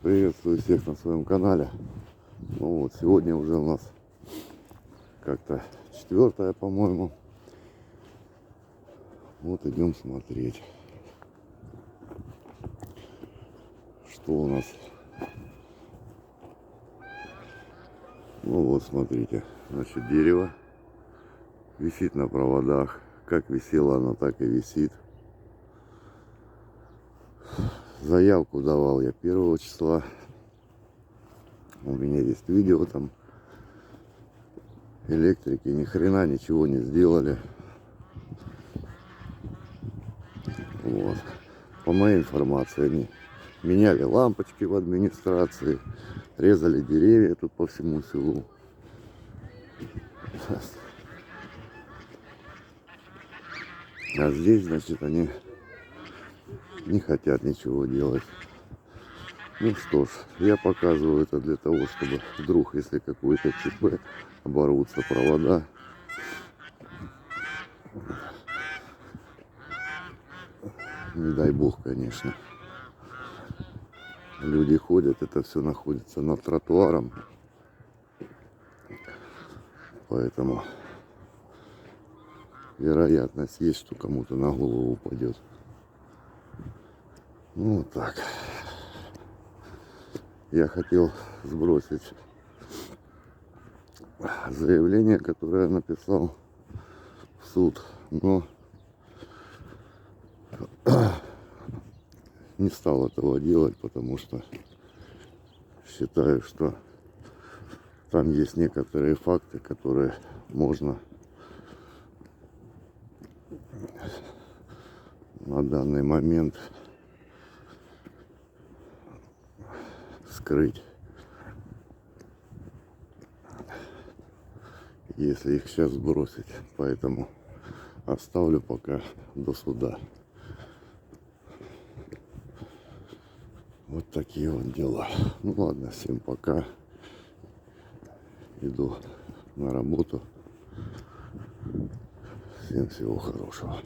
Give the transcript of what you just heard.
Приветствую всех на своем канале. Ну вот, сегодня уже у нас как-то 4-е, по-моему. Вот идем смотреть, что у нас. Ну вот, смотрите, значит, дерево висит на проводах. Как висело оно, так и висит. Заявку давал я 1 числа. У меня есть видео там. Электрики ни хрена ничего не сделали. Вот. По моей информации, они меняли лампочки в администрации, резали деревья тут по всему селу. А здесь, значит, они не хотят ничего делать. Ну что ж, я показываю это для того, чтобы вдруг, если какой-то ЧП, оборвутся провода. Не дай бог, конечно. Люди ходят, это все находится над тротуаром. Поэтому вероятность есть, что кому-то на голову упадет. Ну вот так. Я хотел сбросить заявление, которое я написал в суд, но не стал этого делать, потому что считаю, что там есть некоторые факты, которые можно на данный момент скрыть, если их сейчас сбросить. Поэтому оставлю пока до суда. Вот такие вот дела. Ну ладно, всем пока. Иду на работу. Всем всего хорошего.